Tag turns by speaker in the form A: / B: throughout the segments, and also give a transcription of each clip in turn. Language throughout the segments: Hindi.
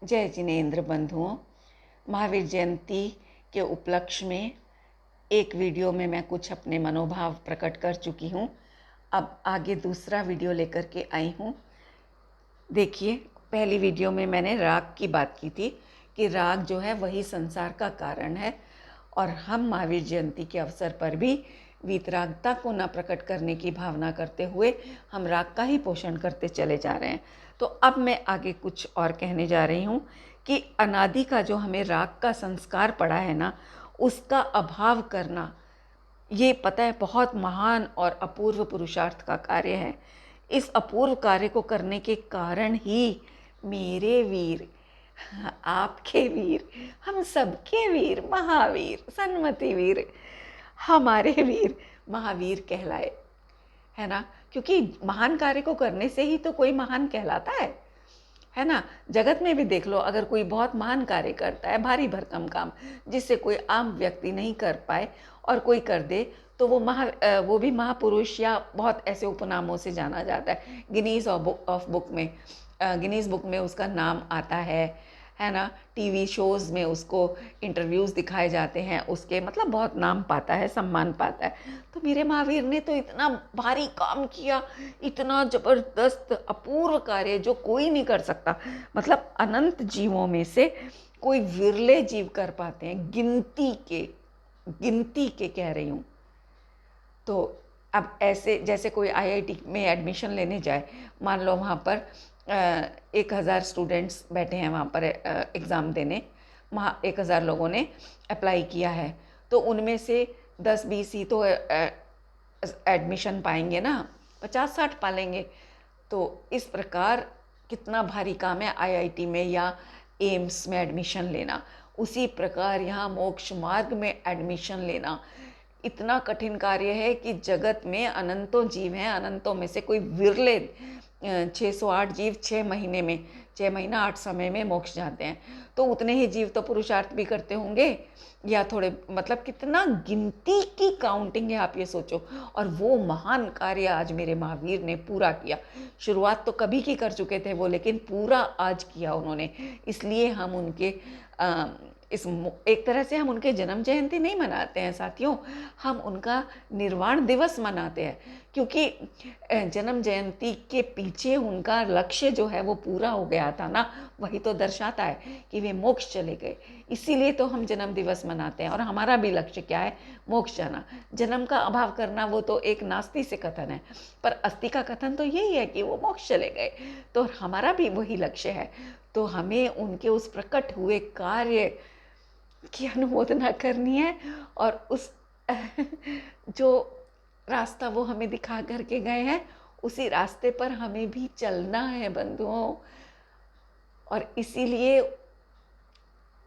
A: जय जिनेंद्र बंधुओं। महावीर जयंती के उपलक्ष्य में एक वीडियो में मैं कुछ अपने मनोभाव प्रकट कर चुकी हूँ। अब आगे दूसरा वीडियो लेकर के आई हूँ। देखिए, पहली वीडियो में मैंने राग की बात की थी कि राग जो है वही संसार का कारण है, और हम महावीर जयंती के अवसर पर भी वीतरागता को न प्रकट करने की भावना करते हुए हम राग का ही पोषण करते चले जा रहे हैं। तो अब मैं आगे कुछ और कहने जा रही हूँ कि अनादि का जो हमें राग का संस्कार पड़ा है ना, उसका अभाव करना, ये पता है बहुत महान और अपूर्व पुरुषार्थ का कार्य है। इस अपूर्व कार्य को करने के कारण ही मेरे वीर, आपके वीर, हम सबके वीर, महावीर, सन्मति वीर, हमारे वीर महावीर कहलाए, है ना। क्योंकि महान कार्य को करने से ही तो कोई महान कहलाता है ना। जगत में भी देख लो, अगर कोई बहुत महान कार्य करता है, भारी भरकम काम जिससे कोई आम व्यक्ति नहीं कर पाए और कोई कर दे, तो वो भी महापुरुष या बहुत ऐसे उपनामों से जाना जाता है। गिनीज बुक में उसका नाम आता है ना। टीवी शोज़ में उसको इंटरव्यूज़ दिखाए जाते हैं, उसके मतलब बहुत नाम पाता है, सम्मान पाता है। तो मेरे महावीर ने तो इतना भारी काम किया, इतना ज़बरदस्त अपूर्व कार्य जो कोई नहीं कर सकता। मतलब अनंत जीवों में से कोई विरले जीव कर पाते हैं, गिनती के कह रही हूँ। तो अब ऐसे जैसे कोई आईआईटी में एडमिशन लेने जाए, मान लो वहाँ पर 1000 स्टूडेंट्स बैठे हैं वहाँ पर एग्ज़ाम देने, वहाँ 1000 लोगों ने अप्लाई किया है, तो उनमें से 10-20 ही तो एडमिशन पाएंगे ना, 50-60 पालेंगे। तो इस प्रकार कितना भारी काम है आईआईटी में या एम्स में एडमिशन लेना। उसी प्रकार यहाँ मोक्ष मार्ग में एडमिशन लेना इतना कठिन कार्य है कि जगत में अनंतों जीव हैं, अनंतों में से कोई विरले 608 जीव 6 महीना 8 समय में मोक्ष जाते हैं। तो उतने ही जीव तो पुरुषार्थ भी करते होंगे या थोड़े, मतलब कितना गिनती की काउंटिंग है, आप ये सोचो। और वो महान कार्य आज मेरे महावीर ने पूरा किया। शुरुआत तो कभी की कर चुके थे वो, लेकिन पूरा आज किया उन्होंने। इसलिए हम उनके एक तरह से हम उनके जन्म जयंती नहीं मनाते हैं साथियों, हम उनका निर्वाण दिवस मनाते हैं। क्योंकि जन्म जयंती के पीछे उनका लक्ष्य जो है वो पूरा हो गया था ना, वही तो दर्शाता है कि वे मोक्ष चले गए। इसीलिए तो हम जन्म दिवस मनाते हैं। और हमारा भी लक्ष्य क्या है? मोक्ष जाना। जन्म का अभाव करना वो तो एक नास्ती से कथन है, पर अस्थि का कथन तो यही है कि वो मोक्ष चले गए। तो हमारा भी वही लक्ष्य है। तो हमें उनके उस प्रकट हुए कार्य की अनुमोदना करनी है, और उस जो रास्ता वो हमें दिखा करके गए हैं, उसी रास्ते पर हमें भी चलना है बंधुओं। और इसीलिए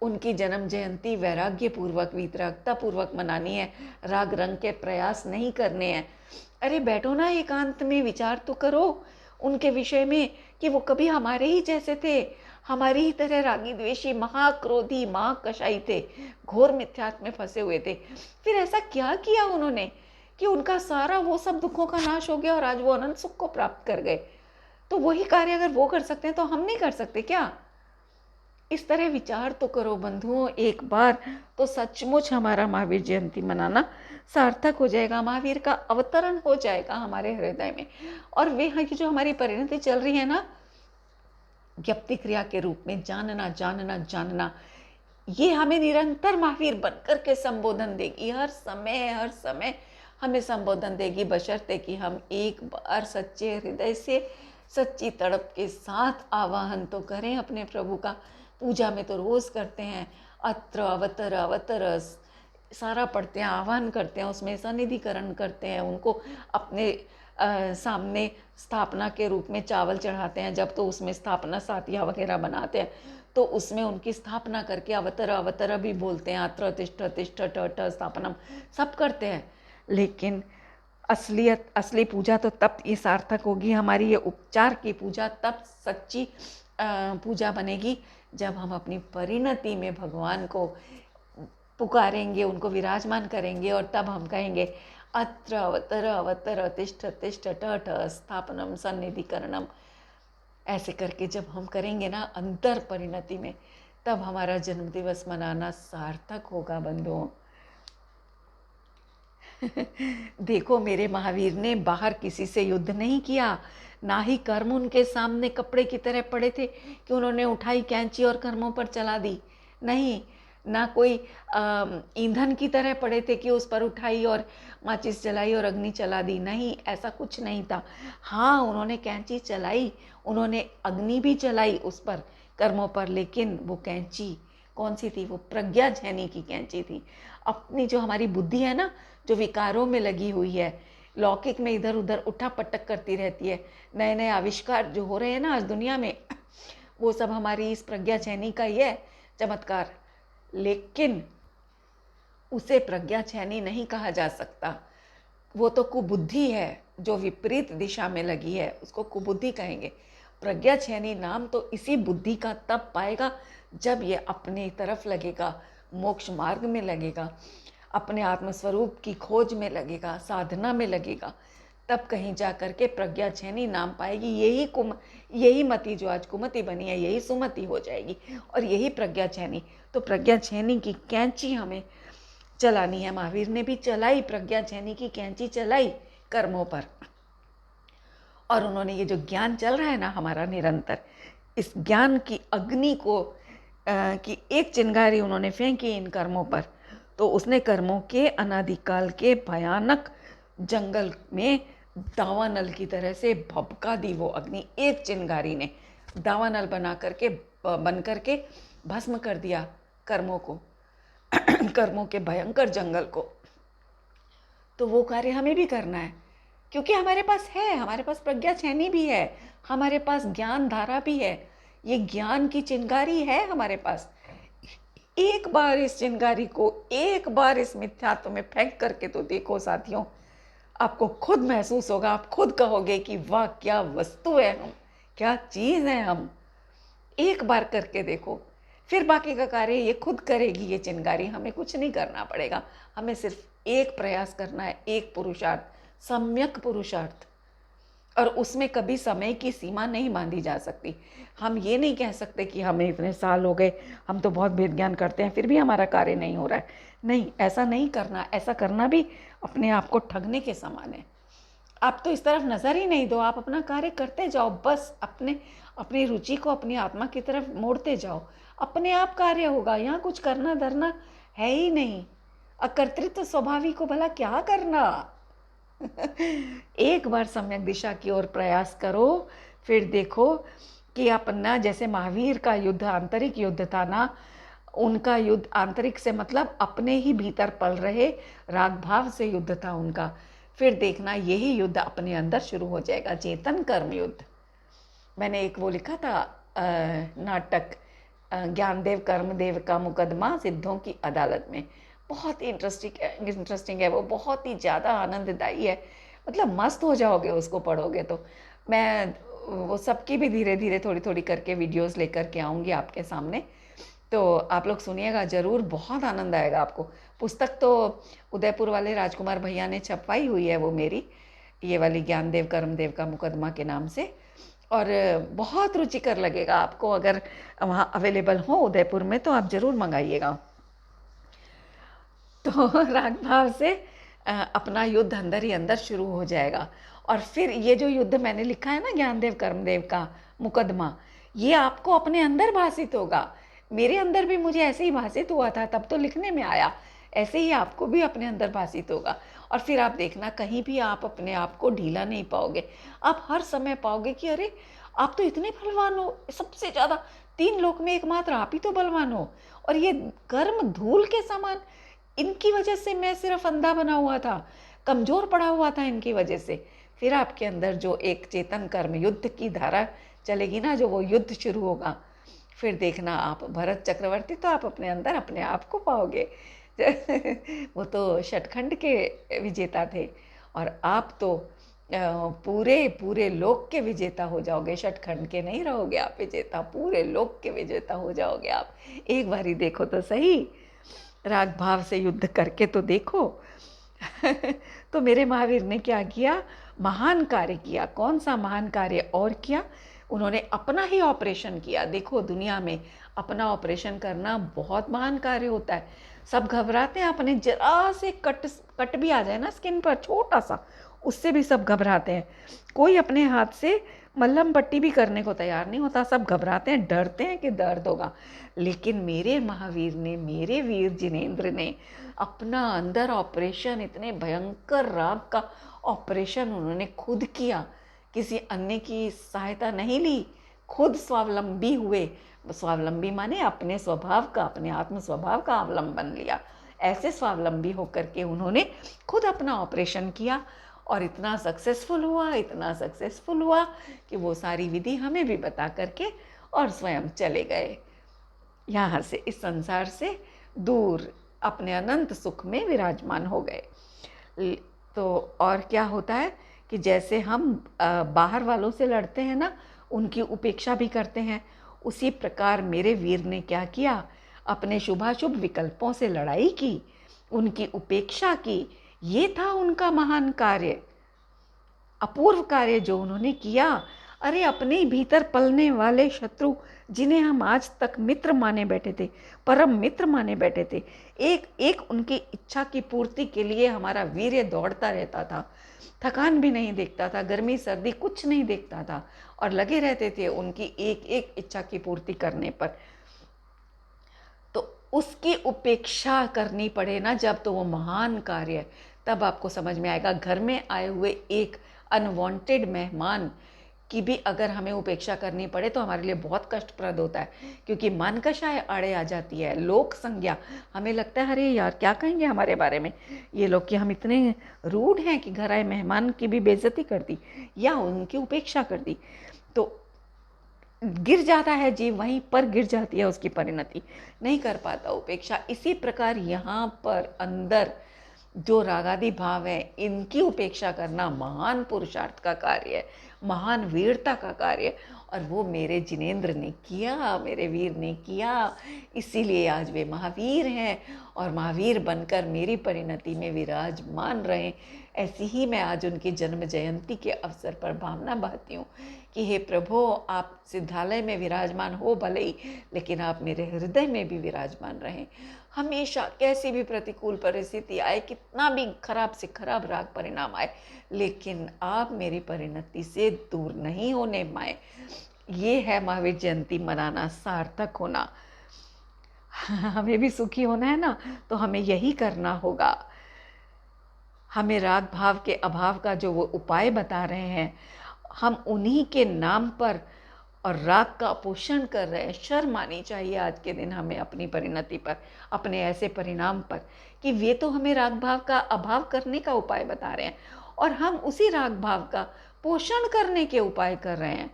A: उनकी जन्म जयंती वैराग्य पूर्वक, वीतरागता पूर्वक मनानी है। राग रंग के प्रयास नहीं करने हैं। अरे बैठो ना, एकांत में विचार तो करो उनके विषय में कि वो कभी हमारे ही जैसे थे, हमारी ही तरह रागी द्वेषी, महाक्रोधी, महाकषाई थे, घोर मिथ्यात्व में फंसे हुए थे। फिर ऐसा क्या किया उन्होंने कि उनका सारा वो सब दुखों का नाश हो गया और आज वो अनंत सुख को प्राप्त कर गए? तो वही कार्य अगर वो कर सकते हैं तो हम नहीं कर सकते क्या? इस तरह विचार तो करो बंधुओं एक बार, तो सचमुच हमारा महावीर जयंती मनाना सार्थक हो जाएगा। महावीर का अवतरण हो जाएगा हमारे हृदय में। और वे हैं कि जो हमारी परिणति चल रही है ना, ज्ञप्ति क्रिया के रूप में जानना जानना जानना, ये हमें निरंतर महावीर बनकर के संबोधन देगी। हर समय हमें संबोधन देगी, बशर्ते कि हम एक बार सच्चे हृदय से, सच्ची तड़प के साथ आवाहन तो करें अपने प्रभु का। पूजा में तो रोज करते हैं, अत्र अवतर अवतर सारा पढ़ते हैं, आह्वान करते हैं, उसमें सनिधिकरण करते हैं, उनको अपने सामने स्थापना के रूप में चावल चढ़ाते हैं। जब तो उसमें स्थापना सातिया वगैरह बनाते हैं, तो उसमें उनकी स्थापना करके अवतर अवतर भी बोलते हैं, अत्र तिष्ठ तिष्ठ ट स्थापनम सब करते हैं। लेकिन असली पूजा तो तब ये सार्थक होगी, हमारी ये उपचार की पूजा तब सच्ची पूजा बनेगी जब हम अपनी परिणति में भगवान को पुकारेंगे, उनको विराजमान करेंगे, और तब हम कहेंगे अत्र अवतर अवतर तिष्ठ तिष्ठ ट स्थापनम सन्निधिकरणम। ऐसे करके जब हम करेंगे ना अंतर परिणति में, तब हमारा जन्मदिवस मनाना सार्थक होगा बंधुओं। देखो मेरे महावीर ने बाहर किसी से युद्ध नहीं किया, ना ही कर्म उनके सामने कपड़े की तरह पड़े थे कि उन्होंने उठाई कैंची और कर्मों पर चला दी। नहीं, ना कोई ईंधन की तरह पड़े थे कि उस पर उठाई और माचिस जलाई और अग्नि चला दी। नहीं, ऐसा कुछ नहीं था। हाँ, उन्होंने कैंची चलाई, उन्होंने अग्नि भी चलाई उस पर कर्मों पर, लेकिन वो कैंची कौन सी थी? वो प्रज्ञा झैनी की कैंची थी। अपनी जो हमारी बुद्धि है ना, जो विकारों में लगी हुई है, लौकिक में इधर उधर उठा पटक करती रहती है, नए नए आविष्कार जो हो रहे हैं ना आज दुनिया में, वो सब हमारी इस प्रज्ञा झैनी का ही है चमत्कार। लेकिन उसे प्रज्ञा झैनी नहीं कहा जा सकता, वो तो कुबुद्धि है जो विपरीत दिशा में लगी है, उसको कुबुद्धि कहेंगे। प्रज्ञा झैनी नाम तो इसी बुद्धि का तब पाएगा जब ये अपने तरफ लगेगा, मोक्ष मार्ग में लगेगा, अपने आत्मस्वरूप की खोज में लगेगा, साधना में लगेगा, तब कहीं जा कर के प्रज्ञा झैनी नाम पाएगी। यही मति जो आज कुमति बनी है, यही सुमति हो जाएगी और यही प्रज्ञा झैनी। तो प्रज्ञा झैनी की कैंची हमें चलानी है। महावीर ने भी चलाई, प्रज्ञा झैनी की कैंची चलाई कर्मों पर। और उन्होंने ये जो ज्ञान चल रहा है ना हमारा निरंतर, इस ज्ञान की अग्नि को की एक चिंगारी उन्होंने फेंकी इन कर्मों पर, तो उसने कर्मों के अनादिकाल के भयानक जंगल में दावानल की तरह से भभका दी। वो अग्नि एक चिंगारी ने दावानल बन करके भस्म कर दिया कर्मों को, कर्मों के भयंकर जंगल को। तो वो कार्य हमें भी करना है, क्योंकि हमारे पास है, हमारे पास प्रज्ञा झैनी भी है, हमारे पास ज्ञान धारा भी है, ये ज्ञान की चिंगारी है हमारे पास। एक बार इस चिंगारी को, एक बार इस मिथ्यात्व में फेंक करके तो देखो साथियों, आपको खुद महसूस होगा, आप खुद कहोगे कि वाह क्या वस्तु है हम, क्या चीज़ है हम। एक बार करके देखो, फिर बाकी का कार्य ये खुद करेगी ये चिंगारी, हमें कुछ नहीं करना पड़ेगा। हमें सिर्फ एक प्रयास करना है, एक पुरुषार्थ, सम्यक पुरुषार्थ। और उसमें कभी समय की सीमा नहीं बांधी जा सकती। हम ये नहीं कह सकते कि हमें इतने साल हो गए, हम तो बहुत वेद ज्ञान करते हैं, फिर भी हमारा कार्य नहीं हो रहा है। नहीं, ऐसा नहीं करना। ऐसा करना भी अपने आप को ठगने के समान है। आप तो इस तरफ नज़र ही नहीं दो, आप अपना कार्य करते जाओ, बस अपनी रुचि को अपनी आत्मा की तरफ मोड़ते जाओ, अपने आप कार्य होगा। यहाँ कुछ करना धरना है ही नहीं। अकर्तृत्व स्वाभाविक को भला क्या करना। एक बार सम्यक दिशा की ओर प्रयास करो, फिर देखो कि अपना, जैसे महावीर का युद्ध आंतरिक युद्ध था ना, उनका युद्ध आंतरिक से मतलब अपने ही भीतर पल रहे राग भाव से युद्ध था उनका। फिर देखना यही युद्ध अपने अंदर शुरू हो जाएगा, चेतन कर्म युद्ध। मैंने एक वो लिखा था नाटक, ज्ञानदेव कर्मदेव का मुकदमा सिद्धों की अदालत में। बहुत ही इंटरेस्टिंग है वो, बहुत ही ज़्यादा आनंददायी है, मतलब मस्त हो जाओगे उसको पढ़ोगे तो। मैं वो सबकी भी धीरे धीरे थोड़ी थोड़ी करके वीडियोस लेकर के आऊँगी आपके सामने, तो आप लोग सुनिएगा ज़रूर, बहुत आनंद आएगा आपको। पुस्तक तो उदयपुर वाले राजकुमार भैया ने छपवाई हुई है, वो मेरी ये वाली ज्ञानदेव कर्मदेव का मुकदमा के नाम से, और बहुत रुचिकर लगेगा आपको। अगर वहाँ अवेलेबल हो उदयपुर में तो आप ज़रूर मंगाइएगा। तो राग भाव से अपना युद्ध अंदर ही अंदर शुरू हो जाएगा। और फिर ये जो युद्ध मैंने लिखा है ना, ज्ञानदेव कर्मदेव का मुकदमा, ये आपको अपने अंदर भाषित होगा। मेरे अंदर भी मुझे ऐसे ही भाषित हुआ था, तब तो लिखने में आया, ऐसे ही आपको भी अपने अंदर भाषित होगा। और फिर आप देखना, कहीं भी आप अपने आप को ढीला नहीं पाओगे। आप हर समय पाओगे कि अरे आप तो इतने बलवान हो, सबसे ज़्यादा 3 लोक में एकमात्र आप ही तो बलवान हो। और ये कर्म धूल के समान, इनकी वजह से मैं सिर्फ अंधा बना हुआ था, कमज़ोर पड़ा हुआ था इनकी वजह से। फिर आपके अंदर जो एक चेतन कर्म युद्ध की धारा चलेगी ना, जो वो युद्ध शुरू होगा, फिर देखना आप भरत चक्रवर्ती तो आप अपने अंदर अपने आप को पाओगे। वो तो षटखंड के विजेता थे, और आप तो पूरे पूरे लोक के विजेता हो जाओगे। षटखंड के नहीं रहोगे आप विजेता, पूरे लोक के विजेता हो जाओगे आप। एक बारी देखो तो सही, राग भाव से युद्ध करके तो देखो। तो मेरे महावीर ने क्या किया, महान कार्य किया। कौन सा महान कार्य और किया, उन्होंने अपना ही ऑपरेशन किया। देखो दुनिया में अपना ऑपरेशन करना बहुत महान कार्य होता है। सब घबराते हैं, अपने जरा से कट भी आ जाए ना स्किन पर छोटा सा, उससे भी सब घबराते हैं। कोई अपने हाथ से मल्हम पट्टी भी करने को तैयार नहीं होता, सब घबराते हैं, डरते हैं कि दर्द होगा। लेकिन मेरे महावीर ने, मेरे वीर जिनेंद्र ने अपना अंदर ऑपरेशन, इतने भयंकर राग का ऑपरेशन उन्होंने खुद किया, किसी अन्य की सहायता नहीं ली, खुद स्वावलंबी हुए। स्वावलंबी माने अपने स्वभाव का, अपने आत्म स्वभाव का अवलंबन लिया। ऐसे स्वावलंबी होकर के उन्होंने खुद अपना ऑपरेशन किया और इतना सक्सेसफुल हुआ, इतना सक्सेसफुल हुआ कि वो सारी विधि हमें भी बता करके और स्वयं चले गए यहाँ से, इस संसार से दूर, अपने अनंत सुख में विराजमान हो गए। तो और क्या होता है कि जैसे हम बाहर वालों से लड़ते हैं ना, उनकी उपेक्षा भी करते हैं, उसी प्रकार मेरे वीर ने क्या किया, अपने शुभाशुभ विकल्पों से लड़ाई की, उनकी उपेक्षा की। ये था उनका महान कार्य, अपूर्व कार्य जो उन्होंने किया। अरे अपने भीतर पलने वाले शत्रु, जिन्हें हम आज तक मित्र माने बैठे थे, परम मित्र माने बैठे थे, एक एक उनकी इच्छा की पूर्ति के लिए हमारा वीर्य दौड़ता रहता था, थकान भी नहीं देखता था, गर्मी सर्दी कुछ नहीं देखता था, और लगे रहते थे उनकी एक एक इच्छा की पूर्ति करने पर। तो उसकी उपेक्षा करनी पड़े ना जब, तो वो महान कार्य है। तब आपको समझ में आएगा, घर में आए हुए एक अनवांटेड मेहमान की भी अगर हमें उपेक्षा करनी पड़े तो हमारे लिए बहुत कष्टप्रद होता है, क्योंकि मन कषाय आड़े आ जाती है, लोक संज्ञा। हमें लगता है अरे यार क्या कहेंगे हमारे बारे में ये लोग, कि हम इतने रूड हैं कि घर आए मेहमान की भी बेइज्जती कर दी या उनकी उपेक्षा कर दी। तो गिर जाता है जीव, वहीं पर गिर जाती है उसकी परिणति, नहीं कर पाता उपेक्षा। इसी प्रकार यहाँ पर अंदर जो रागादि भाव है, इनकी उपेक्षा करना महान पुरुषार्थ का कार्य है, महान वीरता का कार्य। और वो मेरे जिनेंद्र ने किया, मेरे वीर ने किया, इसीलिए आज वे महावीर हैं और महावीर बनकर मेरी परिणति में विराजमान रहे। ऐसी ही मैं आज उनकी जन्म जयंती के अवसर पर भावना बहती हूँ कि हे प्रभु, आप सिद्धालय में विराजमान हो भले ही, लेकिन आप मेरे हृदय में भी विराजमान रहें। हमेशा कैसी भी प्रतिकूल परिस्थिति आए, कितना भी खराब से खराब राग परिणाम आए, लेकिन आप मेरी परिणति से दूर नहीं होने पाए। ये है महावीर जयंती मनाना, सार्थक होना। हमें भी सुखी होना है ना, तो हमें यही करना होगा। हमें राग भाव के अभाव का जो वो उपाय बता रहे हैं, हम उन्हीं के नाम पर और राग का पोषण कर रहे हैं। शर्म आनी चाहिए आज के दिन हमें अपनी परिणति पर, अपने ऐसे परिणाम पर, कि वे तो हमें राग भाव का अभाव करने का उपाय बता रहे हैं और हम उसी राग भाव का पोषण करने के उपाय कर रहे हैं।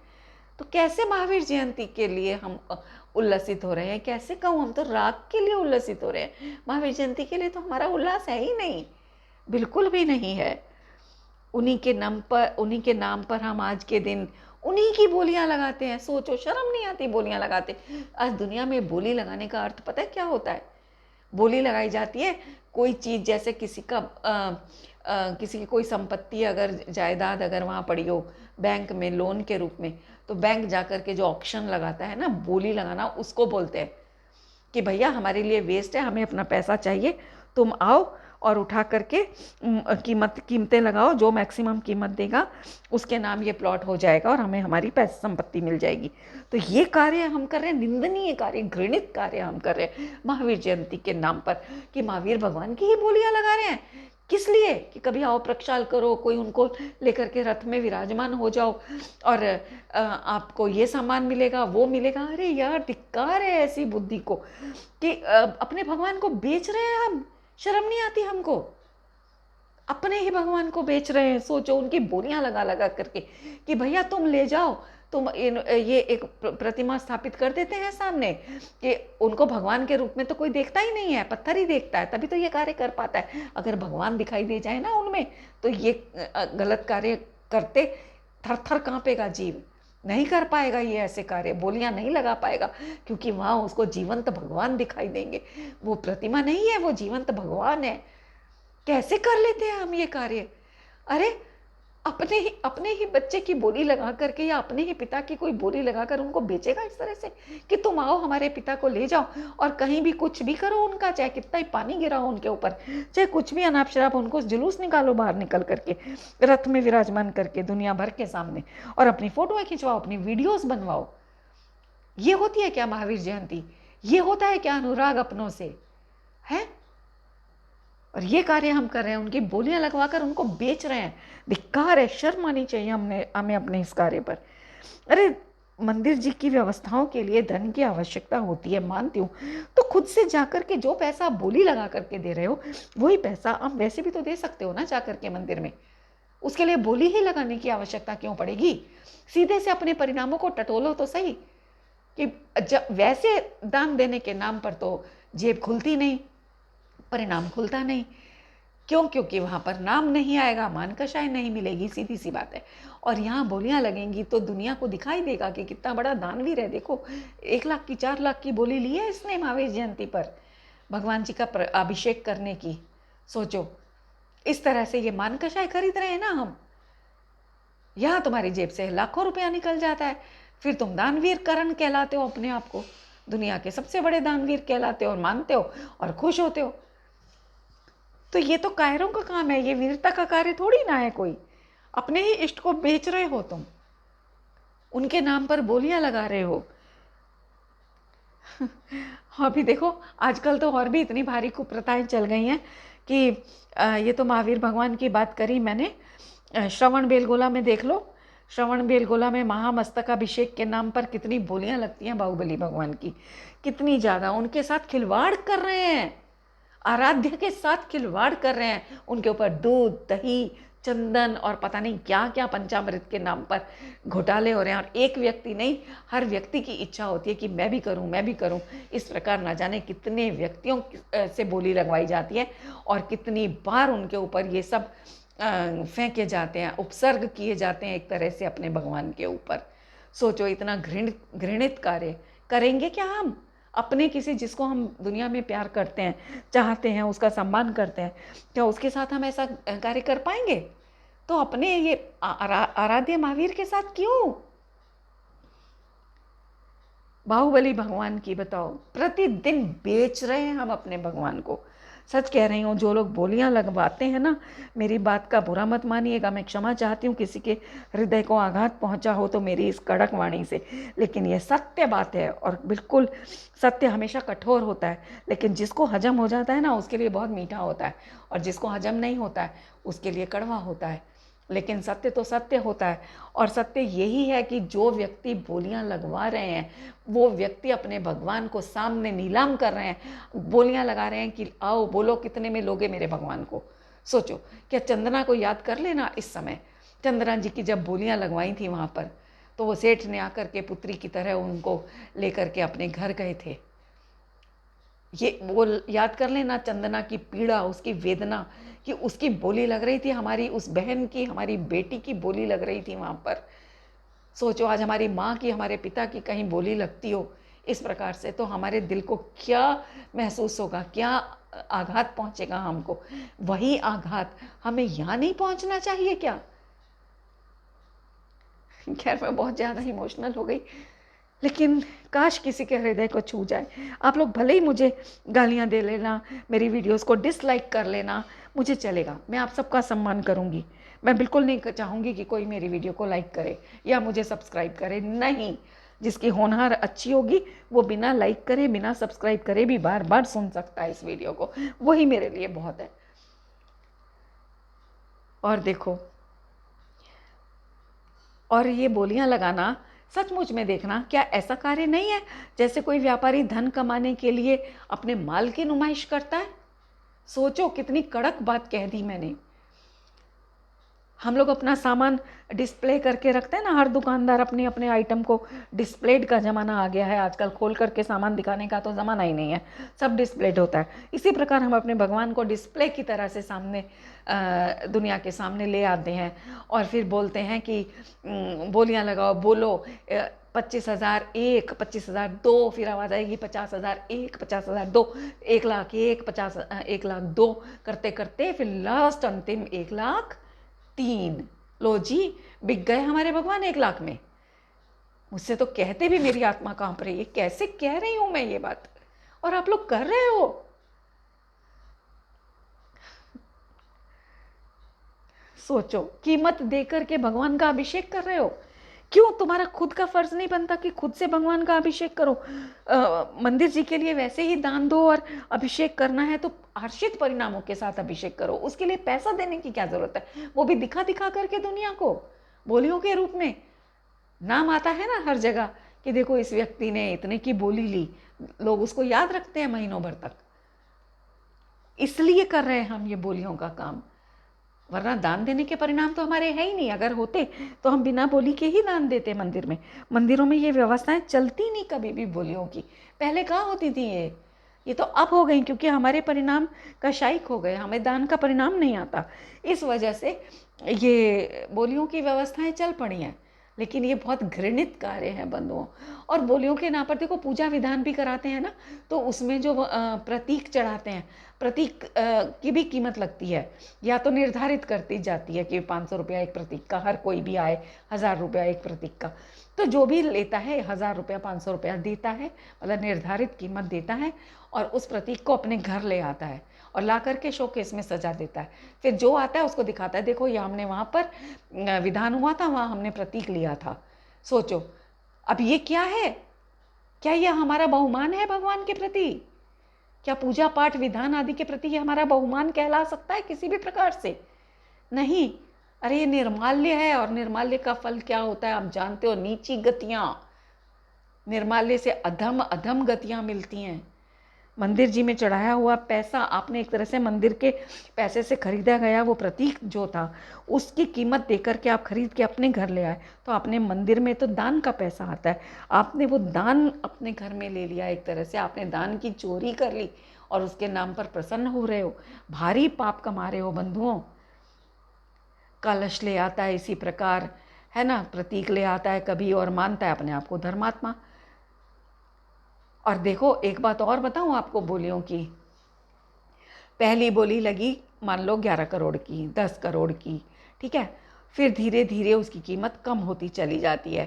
A: तो कैसे महावीर जयंती के लिए हम उल्लसित हो रहे हैं? कैसे कहूँ, हम तो राग के लिए उल्लसित हो रहे हैं, महावीर जयंती के लिए तो हमारा उल्लास है ही नहीं, बिल्कुल भी नहीं है। उन्हीं के नाम पर हम आज के दिन उन्हीं की बोलियां लगाते हैं। सोचो, शर्म नहीं आती बोलियां लगाते? आज दुनिया में बोली लगाने का अर्थ पता है क्या होता है? बोली लगाई जाती है कोई चीज़, जैसे किसी की कोई संपत्ति, अगर जायदाद अगर वहाँ पड़ी हो बैंक में लोन के रूप में, तो बैंक जाकर के जो ऑक्शन लगाता है ना, बोली लगाना उसको बोलते हैं कि भैया हमारे लिए वेस्ट है, हमें अपना पैसा चाहिए, तुम आओ और उठा करके कीमतें लगाओ, जो मैक्सिमम कीमत देगा उसके नाम ये प्लॉट हो जाएगा और हमें हमारी पैसा संपत्ति मिल जाएगी। तो ये कार्य हम कर रहे हैं, निंदनीय कार्य, घृणित कार्य हम कर रहे हैं महावीर जयंती के नाम पर, कि महावीर भगवान की ही बोलियां लगा रहे हैं। किस लिए? कि कभी आओ प्रक्षाल करो, कोई उनको लेकर के रथ में विराजमान हो जाओ और आपको ये सामान मिलेगा, वो मिलेगा। अरे यार, धिक्कार है ऐसी बुद्धि को कि अपने भगवान को बेच रहे हैं हम। शर्म नहीं आती हमको? अपने ही भगवान को बेच रहे हैं। सोचो, उनकी बोलियां लगा लगा करके कि भैया तुम ले जाओ, तुम ये एक प्रतिमा स्थापित कर देते हैं सामने, कि उनको भगवान के रूप में तो कोई देखता ही नहीं है, पत्थर ही देखता है, तभी तो ये कार्य कर पाता है। अगर भगवान दिखाई दे जाए ना उनमें, तो ये गलत कार्य करते थर थर कांपेगा जीव, नहीं कर पाएगा ये ऐसे कार्य, बोलियां नहीं लगा पाएगा, क्योंकि वहाँ उसको जीवंत भगवान दिखाई देंगे। वो प्रतिमा नहीं है, वो जीवंत भगवान है। कैसे कर लेते हैं हम ये कार्य? अरे अपने ही बच्चे की बोली लगा करके या अपने ही पिता की कोई बोली लगाकर उनको बेचेगा इस तरह से कि तुम आओ हमारे पिता को ले जाओ और कहीं भी कुछ भी करो उनका, चाहे कितना ही पानी गिरा हो उनके ऊपर, चाहे कुछ भी अनाप शराब, उनको जुलूस निकालो बाहर निकल करके, रथ में विराजमान करके दुनिया भर के सामने, और अपनी फोटो खिंचवाओ, अपनी वीडियोस बनवाओ। ये होती है क्या महावीर जयंती? ये होता है क्या अनुराग अपनों से? है? और ये कार्य हम कर रहे हैं, उनकी बोलियां लगवाकर उनको बेच रहे हैं। धिक्कार है, शर्म आनी चाहिए हमें अपने इस कार्य पर। अरे मंदिर जी की व्यवस्थाओं के लिए धन की आवश्यकता होती है, मानती हूँ, तो खुद से जाकर के जो पैसा बोली लगा करके दे रहे हो वही पैसा आप वैसे भी तो दे सकते हो ना जाकर के मंदिर में। उसके लिए बोली ही लगाने की आवश्यकता क्यों पड़ेगी? सीधे से अपने परिणामों को टटोलो तो सही, कि जब वैसे दान देने के नाम पर तो जेब खुलती नहीं, परिणाम खुलता नहीं। क्यों? क्योंकि वहाँ पर नाम नहीं आएगा, मान कषाय नहीं मिलेगी, सीधी सी बात है। और यहाँ बोलियाँ लगेंगी तो दुनिया को दिखाई देगा कि कितना बड़ा दानवीर है। देखो 1 लाख की 4 लाख की बोली ली है इसने महावीर जयंती पर भगवान जी का अभिषेक करने की। सोचो, इस तरह से ये मान कषाय खरीद रहे हैं ना हम। यहाँ तुम्हारी जेब से लाखों रुपया निकल जाता है, फिर तुम दानवीर करण कहलाते हो, अपने आप को दुनिया के सबसे बड़े दानवीर कहलाते हो और मानते हो और खुश होते हो। तो ये तो कायरों का काम है, ये वीरता का कार्य थोड़ी ना है कोई। अपने ही इष्ट को बेच रहे हो तुम, उनके नाम पर बोलियां लगा रहे हो। अभी देखो आजकल तो और भी इतनी भारी कुप्रथाएं चल गई हैं कि ये तो महावीर भगवान की बात करी मैंने। श्रवण बेलगोला में देख लो, श्रवण बेलगोला में महामस्तकाभिषेक के नाम पर कितनी बोलियां लगती हैं बाहुबली भगवान की, कितनी ज़्यादा। उनके साथ खिलवाड़ कर रहे हैं, आराध्य के साथ खिलवाड़ कर रहे हैं। उनके ऊपर दूध, दही, चंदन और पता नहीं क्या क्या पंचामृत के नाम पर घोटाले हो रहे हैं। और एक व्यक्ति नहीं, हर व्यक्ति की इच्छा होती है कि मैं भी करूं, मैं भी करूं। इस प्रकार ना जाने कितने व्यक्तियों से बोली लगवाई जाती है और कितनी बार उनके ऊपर ये सब फेंके जाते हैं, उपसर्ग किए जाते हैं एक तरह से अपने भगवान के ऊपर। सोचो, इतना घृणित कार्य करेंगे क्या हम अपने किसी जिसको हम दुनिया में प्यार करते हैं, चाहते हैं, उसका सम्मान करते हैं, क्या उसके साथ हम ऐसा कार्य कर पाएंगे? तो अपने ये आराध्य महावीर के साथ क्यों? बाहुबली भगवान की बताओ, प्रतिदिन बेच रहे हैं हम अपने भगवान को। सच कह रही हूँ, जो लोग बोलियां लगवाते हैं ना, मेरी बात का बुरा मत मानिएगा, मैं क्षमा चाहती हूँ किसी के हृदय को आघात पहुँचा हो तो मेरी इस कड़क वाणी से, लेकिन ये सत्य बात है। और बिल्कुल सत्य हमेशा कठोर होता है, लेकिन जिसको हजम हो जाता है ना उसके लिए बहुत मीठा होता है, और जिसको हजम नहीं होता है उसके लिए कड़वा होता है। लेकिन सत्य तो सत्य होता है, और सत्य यही है कि जो व्यक्ति बोलियां लगवा रहे हैं वो व्यक्ति अपने भगवान को सामने नीलाम कर रहे हैं, बोलियां लगा रहे हैं कि आओ बोलो कितने में लोगे मेरे भगवान को। सोचो, क्या चंदना को याद कर लेना इस समय, चंदना जी की जब बोलियां लगवाई थी वहाँ पर, तो वो सेठ ने आकर के पुत्री की तरह उनको लेकर के अपने घर गए थे। ये वो याद कर लेना, चंदना की पीड़ा, उसकी वेदना, कि उसकी बोली लग रही थी, हमारी उस बहन की, हमारी बेटी की बोली लग रही थी वहाँ पर। सोचो, आज हमारी माँ की, हमारे पिता की कहीं बोली लगती हो इस प्रकार से, तो हमारे दिल को क्या महसूस होगा, क्या आघात पहुँचेगा हमको। वही आघात हमें यहाँ नहीं पहुँचना चाहिए क्या? खैर, मैं बहुत ज़्यादा इमोशनल हो गई, लेकिन काश किसी के हृदय को छू जाए। आप लोग भले ही मुझे गालियाँ दे लेना, मेरी वीडियोस को डिसलाइक कर लेना, मुझे चलेगा, मैं आप सबका सम्मान करूँगी। मैं बिल्कुल नहीं चाहूँगी कि कोई मेरी वीडियो को लाइक करे या मुझे सब्सक्राइब करे, नहीं। जिसकी होनहार अच्छी होगी वो बिना लाइक करे, बिना सब्सक्राइब करे भी बार बार सुन सकता है इस वीडियो को, वही मेरे लिए बहुत है। और देखो, और ये बोलियां लगाना सचमुच में देखना, क्या ऐसा कार्य नहीं है जैसे कोई व्यापारी धन कमाने के लिए अपने माल की नुमाइश करता है? सोचो, कितनी कड़क बात कह दी मैंने। हम लोग अपना सामान डिस्प्ले करके रखते हैं ना, हर दुकानदार अपने अपने आइटम को, डिस्प्लेड का ज़माना आ गया है आजकल, खोल करके सामान दिखाने का तो ज़माना ही नहीं है, सब डिस्प्लेड होता है। इसी प्रकार हम अपने भगवान को डिस्प्ले की तरह से सामने दुनिया के सामने ले आते हैं और फिर बोलते हैं कि बोलियां लगाओ, बोलो 25,001, 25,002, फिर आवाज़ आएगी 50,001, 50,002, 1,01,000, 1,01,02 करते करते फिर लास्ट अंतिम 1,03,000। लो जी, बिक गए हमारे भगवान 1 लाख में। मुझसे तो कहते भी मेरी आत्मा कांप रही है, कैसे कह रही हूं मैं ये बात, और आप लोग कर रहे हो। सोचो, कीमत देकर के भगवान का अभिषेक कर रहे हो। क्यों तुम्हारा खुद का फर्ज नहीं बनता कि खुद से भगवान का अभिषेक करो? मंदिर जी के लिए वैसे ही दान दो, और अभिषेक करना है तो हर्षित परिणामों के साथ अभिषेक करो। उसके लिए पैसा देने की क्या जरूरत है? वो भी दिखा दिखा करके दुनिया को बोलियों के रूप में। नाम आता है ना हर जगह कि देखो इस व्यक्ति ने इतने की बोली ली, लोग उसको याद रखते हैं महीनों भर तक। इसलिए कर रहे हैं हम ये बोलियों का काम, वरना दान देने के परिणाम तो हमारे है ही नहीं। अगर होते तो हम बिना बोली के ही दान देते मंदिर में। मंदिरों में ये व्यवस्थाएं चलती नहीं कभी भी बोलियों की। पहले कहाँ होती थी ये तो अब हो गई, क्योंकि हमारे परिणाम कशायिक हो गए, हमें दान का परिणाम नहीं आता। इस वजह से ये बोलियों की व्यवस्थाएं चल पड़ी हैं। लेकिन ये बहुत घृणित कार्य है बंधुओं। और बोलियों के नाम पर देखो पूजा विधान भी कराते हैं ना, तो उसमें जो प्रतीक चढ़ाते हैं, प्रतीक की भी कीमत लगती है, या तो निर्धारित करती जाती है कि 500 रुपया एक प्रतीक का, हर कोई भी आए 1000 रुपया एक प्रतीक का। तो जो भी लेता है 1000 रुपया 500 रुपया देता है, मतलब निर्धारित कीमत देता है, और उस प्रतीक को अपने घर ले आता है और ला करके शोकेस में सजा देता है। फिर जो आता है उसको दिखाता है, देखो ये हमने वहाँ पर विधान हुआ था, वहाँ हमने प्रतीक लिया था। सोचो, अब ये क्या है? क्या ये हमारा बहुमान है भगवान के प्रति? क्या पूजा पाठ विधान आदि के प्रति ये हमारा बहुमान कहला सकता है किसी भी प्रकार से? नहीं। अरे ये निर्माल्य है, और निर्माल्य का फल क्या होता है आप जानते हो? नीची गतियां। निर्माल्य से अधम अधम गतियां मिलती हैं। मंदिर जी में चढ़ाया हुआ पैसा, आपने एक तरह से मंदिर के पैसे से खरीदा गया वो प्रतीक जो था, उसकी कीमत देकर के आप खरीद के अपने घर ले आए, तो आपने मंदिर में तो दान का पैसा आता है, आपने वो दान अपने घर में ले लिया। एक तरह से आपने दान की चोरी कर ली और उसके नाम पर प्रसन्न हो रहे हो, भारी पाप कमा रहे हो बंधुओं। कलश ले आता है इसी प्रकार, है ना, प्रतीक ले आता है कभी, और मानता है अपने आप को धर्मात्मा। और देखो एक बात और बताऊं आपको बोलियों की। पहली बोली लगी मान लो 11 करोड़ की, 10 करोड़ की, ठीक है। फिर धीरे धीरे उसकी कीमत कम होती चली जाती है।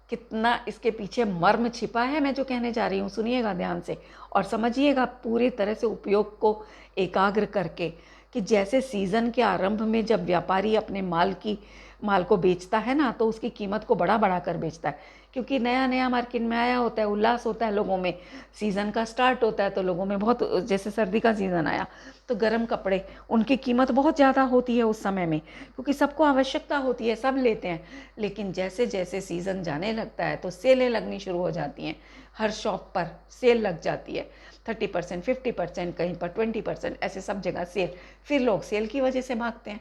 A: कितना इसके पीछे मर्म छिपा है मैं जो कहने जा रही हूँ, सुनिएगा ध्यान से और समझिएगा पूरी तरह से, उपयोग को एकाग्र करके। कि जैसे सीज़न के आरंभ में जब व्यापारी अपने माल को बेचता है ना, तो उसकी कीमत को बढ़ा बढ़ा कर बेचता है, क्योंकि नया नया मार्केट में आया होता है, उल्लास होता है लोगों में, सीज़न का स्टार्ट होता है, तो लोगों में बहुत, जैसे सर्दी का सीज़न आया तो गर्म कपड़े, उनकी कीमत बहुत ज़्यादा होती है उस समय में, क्योंकि सबको आवश्यकता होती है, सब लेते हैं। लेकिन जैसे जैसे सीज़न जाने लगता है तो सेलें लगनी शुरू हो जाती हैं, हर शॉप पर सेल लग जाती है, 30%, 50%, कहीं पर 20%, ऐसे सब जगह सेल। फिर लोग सेल की वजह से भागते हैं।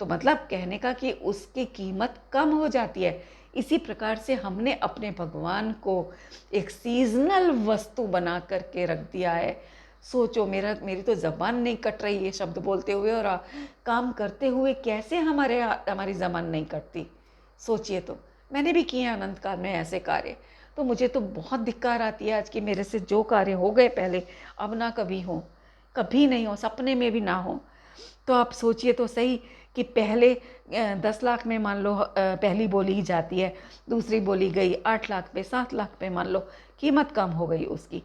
A: तो मतलब कहने का कि उसकी कीमत कम हो जाती है। इसी प्रकार से हमने अपने भगवान को एक सीजनल वस्तु बना करके रख दिया है। सोचो, मेरी तो ज़बान नहीं कट रही है शब्द बोलते हुए, और काम करते हुए कैसे हमारी ज़बान नहीं कटती। सोचिए तो, मैंने भी किए अनंत काल में ऐसे कार्य, तो मुझे तो बहुत धिक्कार आती है आज कि मेरे से जो कार्य हो गए पहले, अब ना कभी हो, कभी नहीं हो, सपने में भी ना हो। तो आप सोचिए तो सही कि पहले 10 लाख में मान लो पहली बोली ही जाती है, दूसरी बोली गई 8 लाख पे, 7 लाख पे, मान लो कीमत कम हो गई उसकी।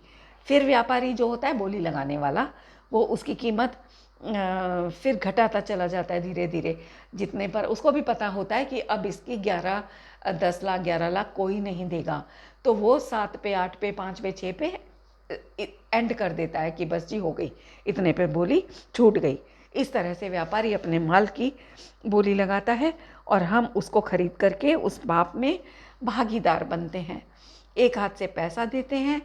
A: फिर व्यापारी जो होता है बोली लगाने वाला, वो उसकी कीमत फिर घटाता चला जाता है धीरे धीरे, जितने पर उसको भी पता होता है कि अब इसकी 10 लाख 11 लाख कोई नहीं देगा, तो वो 7 पे, 8 पे, 5 पे, 6 पे एंड कर देता है कि बस जी हो गई, इतने पे बोली छूट गई। इस तरह से व्यापारी अपने माल की बोली लगाता है और हम उसको खरीद करके उस पाप में भागीदार बनते हैं। एक हाथ से पैसा देते हैं,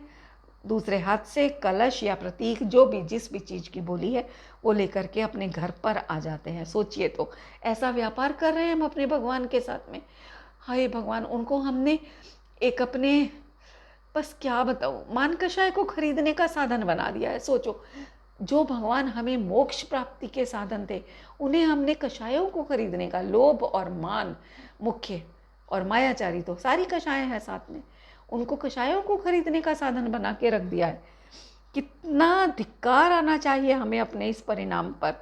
A: दूसरे हाथ से कलश या प्रतीक, जो भी जिस भी चीज़ की बोली है वो लेकर के अपने घर पर आ जाते हैं। सोचिए तो, ऐसा व्यापार कर रहे हैं हम अपने भगवान के साथ में। हाय भगवान, उनको हमने एक अपने, बस क्या बताऊँ, मान कषाय को खरीदने का साधन बना दिया है। सोचो, जो भगवान हमें मोक्ष प्राप्ति के साधन थे, उन्हें हमने कषायों को खरीदने का, लोभ और मान मुख्य, और मायाचारी तो सारी कषायें हैं साथ में, उनको कषायों को खरीदने का साधन बना के रख दिया है। कितना धिक्कार आना चाहिए हमें अपने इस परिणाम पर।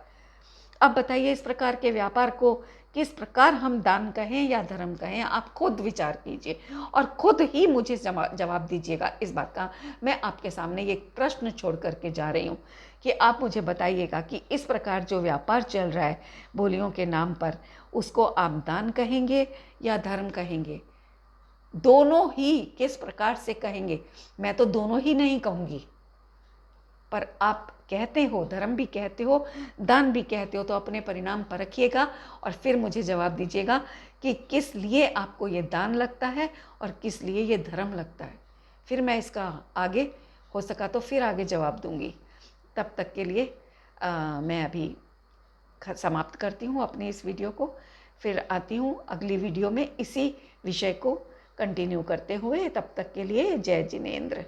A: अब बताइए, इस प्रकार के व्यापार को किस प्रकार हम दान कहें या धर्म कहें, आप खुद विचार कीजिए और खुद ही मुझे जवाब दीजिएगा इस बात का। मैं आपके सामने ये प्रश्न छोड़ करके जा रही हूँ कि आप मुझे बताइएगा कि इस प्रकार जो व्यापार चल रहा है बोलियों के नाम पर, उसको आप दान कहेंगे या धर्म कहेंगे? दोनों ही किस प्रकार से कहेंगे? मैं तो दोनों ही नहीं कहूँगी, पर आप कहते हो, धर्म भी कहते हो, दान भी कहते हो, तो अपने परिणाम परखिएगा और फिर मुझे जवाब दीजिएगा कि किस लिए आपको ये दान लगता है और किस लिए ये धर्म लगता है। फिर मैं इसका आगे हो सका तो फिर आगे जवाब दूंगी। तब तक के लिए मैं अभी समाप्त करती हूँ अपने इस वीडियो को। फिर आती हूँ अगली वीडियो में इसी विषय को कंटिन्यू करते हुए। तब तक के लिए जय जिनेंद्र।